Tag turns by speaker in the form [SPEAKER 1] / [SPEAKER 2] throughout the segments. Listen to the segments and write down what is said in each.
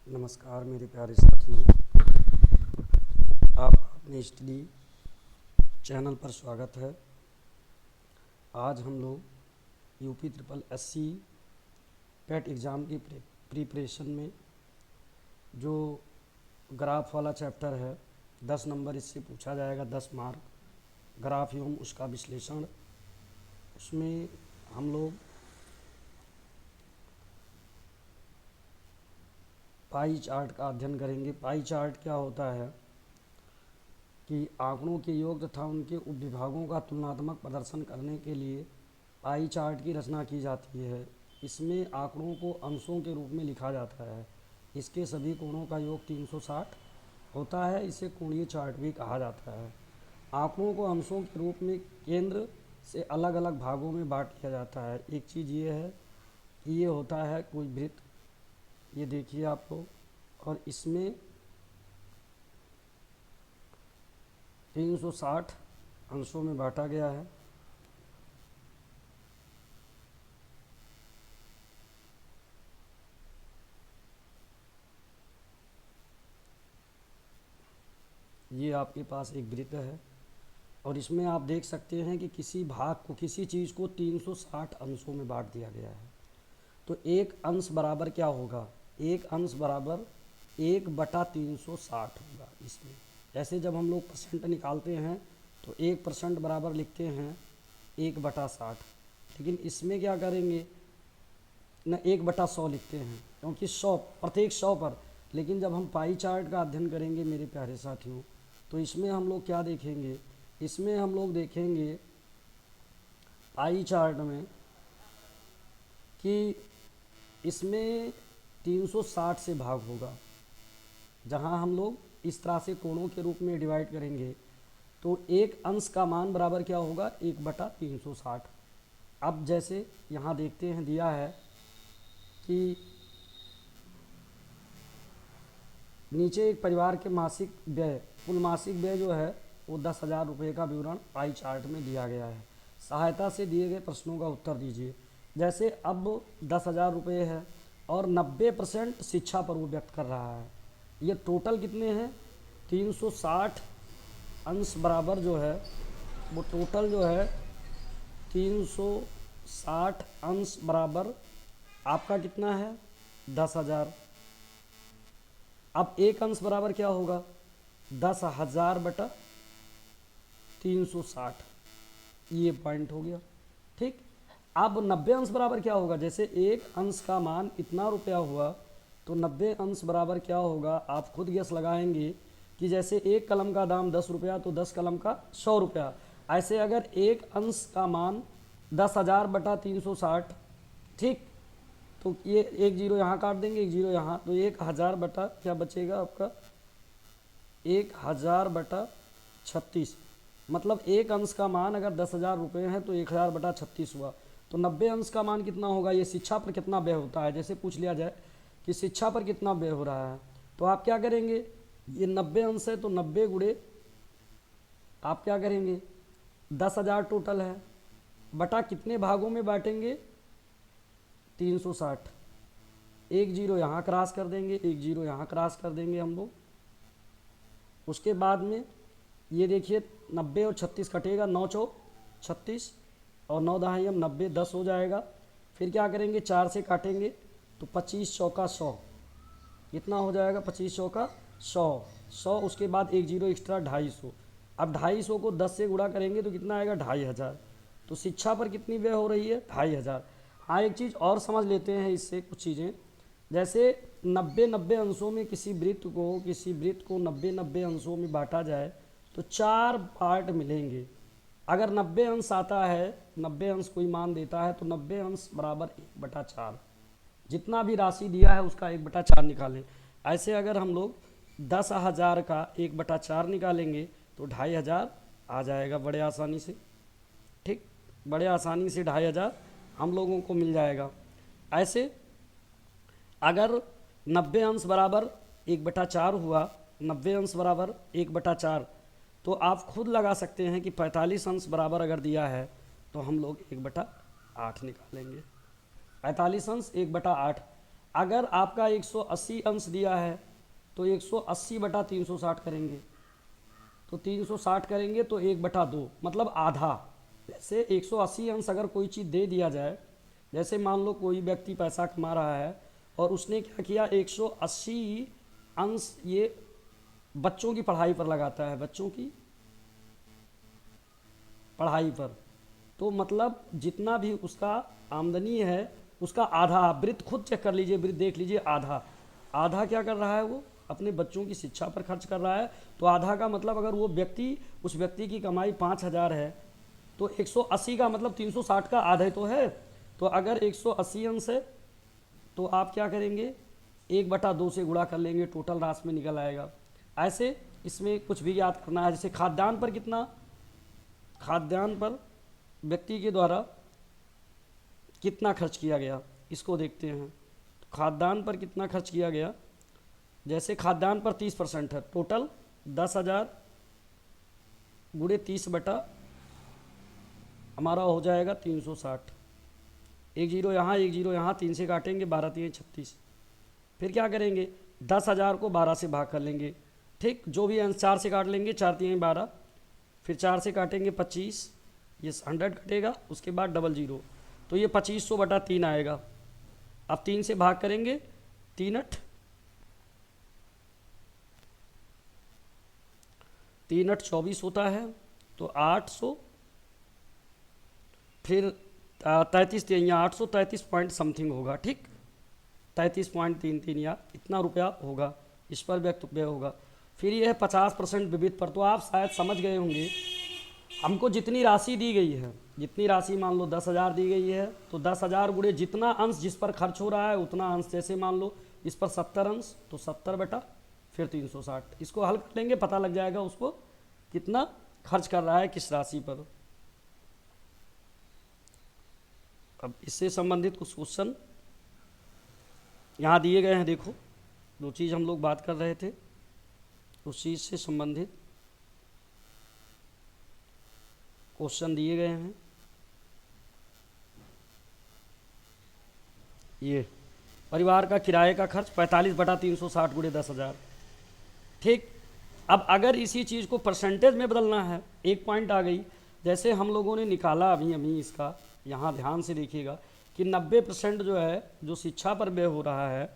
[SPEAKER 1] नमस्कार मेरे प्यारे साथियों, आप अपने स्टडी चैनल पर स्वागत है। आज हम लोग यूपी ट्रिपल एससी पेट एग्ज़ाम की प्रिपरेशन में जो ग्राफ वाला चैप्टर है 10 नंबर इससे पूछा जाएगा, 10 मार्क ग्राफ एवं उसका विश्लेषण। उसमें हम लोग पाई चार्ट का अध्ययन करेंगे। पाई चार्ट क्या होता है कि आंकड़ों के योग तथा उनके उपविभागों का तुलनात्मक प्रदर्शन करने के लिए पाई चार्ट की रचना की जाती है। इसमें आंकड़ों को अंशों के रूप में लिखा जाता है। इसके सभी कोणों का योग 360 होता है। इसे कोणीय चार्ट भी कहा जाता है। आंकड़ों को अंशों के रूप में केंद्र से अलग अलग भागों में बांट दिया जाता है। एक चीज़ ये है कि ये होता है कोई वृत्त, ये देखिए आप लोग, और इसमें 360 अंशों में बांटा गया है। ये आपके पास एक वृत्त है और इसमें आप देख सकते हैं कि किसी भाग को, किसी चीज़ को 360 अंशों में बांट दिया गया है। तो एक अंश बराबर क्या होगा? एक अंश बराबर 1/360 होगा। इसमें जैसे जब हम लोग परसेंट निकालते हैं तो 1% बराबर लिखते हैं 1/60, लेकिन इसमें क्या करेंगे न 1/100 लिखते हैं, क्योंकि 100 प्रत्येक 100 पर। लेकिन जब हम पाई चार्ट का अध्ययन करेंगे मेरे प्यारे साथियों, तो इसमें हम लोग क्या देखेंगे? इसमें हम लोग देखेंगे पाई चार्ट में कि इसमें 360 से भाग होगा। जहां हम लोग इस तरह से कोणों के रूप में डिवाइड करेंगे तो एक अंश का मान बराबर क्या होगा? 1/360। अब जैसे यहाँ देखते हैं दिया है कि नीचे एक परिवार के मासिक व्यय, कुल मासिक व्यय जो है वो 10,000 रुपये का विवरण पाई चार्ट में दिया गया है। सहायता से दिए गए प्रश्नों का उत्तर दीजिए। जैसे अब 10,000 रुपये है और 90% शिक्षा पर वो व्यक्त कर रहा है। ये टोटल कितने हैं? 360 अंश बराबर जो है वो टोटल जो है 360 अंश बराबर आपका कितना है? 10,000। अब एक अंश बराबर क्या होगा? 10,000/360। ये पॉइंट हो गया। ठीक। अब 90 अंश बराबर क्या होगा? जैसे एक अंश का मान इतना रुपया हुआ तो 90 अंश बराबर क्या होगा? आप खुद गेस लगाएंगे कि जैसे एक कलम का दाम 10 रुपया तो 10 कलम का 100 रुपया। ऐसे अगर एक अंश का मान 10,000/360, ठीक, तो ये एक जीरो यहाँ काट देंगे, एक जीरो यहाँ, तो 1,000 बटा क्या बचेगा आपका? 1,000/36। मतलब एक अंश का मान अगर 10,000 रुपये है तो 1,000/36 हुआ। तो 90 अंश का मान कितना होगा? ये शिक्षा पर कितना व्यय होता है, जैसे पूछ लिया जाए कि शिक्षा पर कितना व्यय हो रहा है, तो आप क्या करेंगे? ये 90 अंश है तो 90 गुणे आप क्या करेंगे? 10,000 टोटल है, बटा कितने भागों में बांटेंगे? 360। एक जीरो यहाँ क्रॉस कर देंगे, एक जीरो यहाँ क्रॉस कर देंगे हम लोग। उसके बाद में ये देखिए 90 और 36 कटेगा, 9 चौक 36 और 9 दहाई हम 90, 10 हो जाएगा। फिर क्या करेंगे? 4 से काटेंगे तो 25 चौका 100, कितना हो जाएगा? 25 चौका 100। उसके बाद एक जीरो एक्स्ट्रा 250। अब 250 को 10 से गुणा करेंगे तो कितना आएगा? 2,500। तो शिक्षा पर कितनी व्यय हो रही है? 2,500। हाँ, एक चीज़ और समझ लेते हैं इससे कुछ चीज़ें। जैसे 90-90 अंशों में किसी वृत्त को 90-90 अंशों में बांटा जाए तो 4 पार्ट मिलेंगे। अगर 90 अंश आता है, 90 अंश कोई मान देता है तो 90 अंश बराबर 1/4। जितना भी राशि दिया है उसका 1/4 निकालें। ऐसे अगर हम लोग 10,000 का 1/4 निकालेंगे तो 2,500 आ जाएगा बड़े आसानी से। ठीक, बड़े आसानी से 2,500 हम लोगों को मिल जाएगा। ऐसे अगर 90 अंश बराबर 1/4 हुआ, 90 अंश बराबर 1/4, तो आप खुद लगा सकते हैं कि 45 अंश बराबर अगर दिया है तो हम लोग 1/8 निकालेंगे। 45 अंश 1/8। अगर आपका 180 अंश दिया है तो 180 बटा 360 करेंगे, तो 360 करेंगे तो 1/2 मतलब आधा। जैसे 180 अंश अगर कोई चीज़ दे दिया जाए, जैसे मान लो कोई व्यक्ति पैसा कमा रहा है और उसने क्या किया, 180 अंश ये बच्चों की पढ़ाई पर लगाता है, बच्चों की पढ़ाई पर, तो मतलब जितना भी उसका आमदनी है उसका आधा, आप वृत्त खुद चेक कर लीजिए, वृत्त देख लीजिए, आधा आधा क्या कर रहा है, वो अपने बच्चों की शिक्षा पर खर्च कर रहा है। तो आधा का मतलब अगर वो व्यक्ति, उस व्यक्ति की कमाई 5,000 है तो 180 का मतलब 360 का आधा ही तो है। तो अगर 180 अंश है तो आप क्या करेंगे, 1/2 से गुणा कर लेंगे, टोटल राशि में निकल आएगा। ऐसे इसमें कुछ भी याद करना है, जैसे खाद्यान्न पर कितना, खाद्यान्न पर व्यक्ति के द्वारा कितना खर्च किया गया, इसको देखते हैं। तो खाद्यान्न पर कितना खर्च किया गया, जैसे खाद्यान्न पर 30% है, टोटल 10,000 गुणे 30 बटा हमारा हो जाएगा 360। एक जीरो यहाँ, एक जीरो यहाँ, 3 से काटेंगे, 12 3 36। फिर क्या करेंगे, 10,000 को 12 से भाग कर लेंगे, ठीक, जो भी अंश 4 से काट लेंगे, 4 3 12, फिर 4 से काटेंगे 25, ये 100 कटेगा, उसके बाद डबल जीरो, तो ये 2500 बटा 3 आएगा। अब 3 से भाग करेंगे, 3 8 24 होता है, तो 800, फिर 33 यहाँ 833 पॉइंट समथिंग होगा, ठीक, 33.33 या इतना रुपया होगा, इस पर व्यय होगा। फिर यह है 50% विविध पर, तो आप शायद समझ गए होंगे, हमको जितनी राशि दी गई है, जितनी राशि मान लो 10,000 दी गई है, तो 10,000 गुणे जितना अंश जिस पर खर्च हो रहा है उतना अंश, जैसे मान लो इस पर 70 अंश, तो 70 बटा फिर 360, इसको हल कर लेंगे, पता लग जाएगा उसको कितना खर्च कर रहा है किस राशि पर। अब इससे संबंधित कुछ क्वेश्चन यहाँ दिए गए हैं, देखो जो चीज़ हम लोग बात कर रहे थे उस चीज़ से संबंधित क्वेश्चन दिए गए हैं। ये परिवार का किराए का खर्च 45 बटा 360 गुणे 10,000, ठीक। अब अगर इसी चीज़ को परसेंटेज में बदलना है, एक पॉइंट आ गई, जैसे हम लोगों ने निकाला अभी इसका, यहाँ ध्यान से देखिएगा कि 90% जो है, जो शिक्षा पर व्यय हो रहा है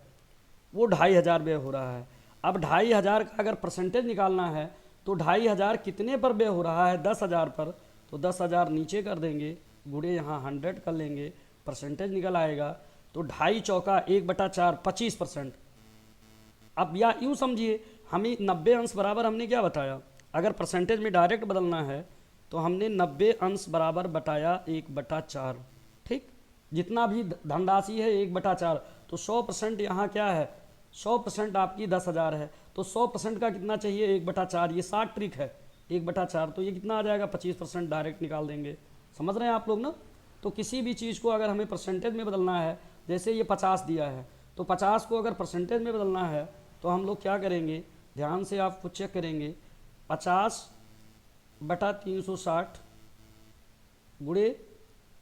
[SPEAKER 1] वो 2,500 व्यय हो रहा है। अब 2,500 का अगर परसेंटेज निकालना है तो 2,500 कितने पर व्यय हो रहा है, 10,000 पर, तो 10,000 नीचे कर देंगे, गुणे यहाँ 100 कर लेंगे, परसेंटेज निकल आएगा। तो 2.5 चौका 1/4 25%। अब या यूँ समझिए, हमें 90 अंश बराबर हमने क्या बताया, अगर परसेंटेज में डायरेक्ट बदलना है तो हमने 90 अंश बराबर बताया 1/4, ठीक। जितना भी धनराशि है 1/4, तो 100% यहाँ क्या है, 100% आपकी 10,000 है, तो 100% का कितना चाहिए, 1/4, ये 60 ट्रिक है, 1/4, तो ये कितना आ जाएगा, 25% डायरेक्ट निकाल देंगे। समझ रहे हैं आप लोग ना। तो किसी भी चीज़ को अगर हमें परसेंटेज में बदलना है, जैसे ये 50 दिया है, तो 50 को अगर परसेंटेज में बदलना है तो हम लोग क्या करेंगे, ध्यान से आप खुद चेक करेंगे, 50 बटा 360 गुणे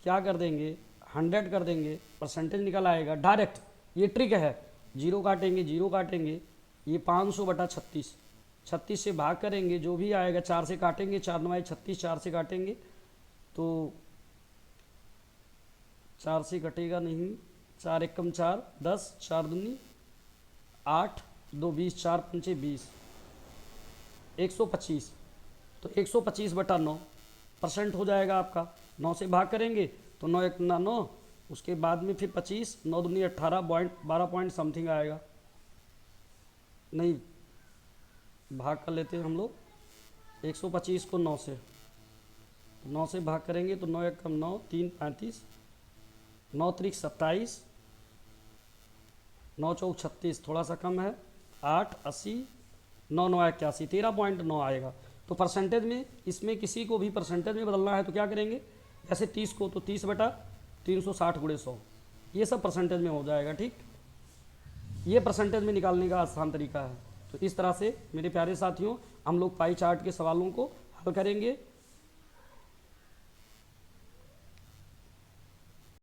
[SPEAKER 1] क्या कर देंगे, 100 कर देंगे, परसेंटेज निकल आएगा डायरेक्ट। ये ट्रिक है, जीरो काटेंगे, जीरो काटेंगे, ये 500 बटा 36, 36 से भाग करेंगे, जो भी आएगा 4 से काटेंगे, 4 9 36, 4 से काटेंगे तो 4 से कटेगा नहीं, 4 एकम 4 10, 4 दूनी 8, 2 20, 4 पंचे 20, 125, तो 125 बटा 9% हो जाएगा आपका। 9 से भाग करेंगे तो 9 1 9, उसके बाद में फिर 25, 9 दूनी 18, 12 पॉइंट समथिंग आएगा, नहीं भाग कर लेते हैं हम लोग 125 को 9 से, 9 से भाग करेंगे तो 9 1 9, 3 35, 9 3 27, 9 4 36, थोड़ा सा कम है, 8 80, 9 9 81, 13.9 आएगा। तो परसेंटेज में इसमें किसी को भी परसेंटेज में बदलना है तो क्या करेंगे, जैसे 30 को तो 30 बटा 360 गुणे 100, ये सब परसेंटेज में हो जाएगा, ठीक। ये परसेंटेज में निकालने का आसान तरीका है। तो इस तरह से मेरे प्यारे साथियों हम लोग पाई चार्ट के सवालों को हल करेंगे।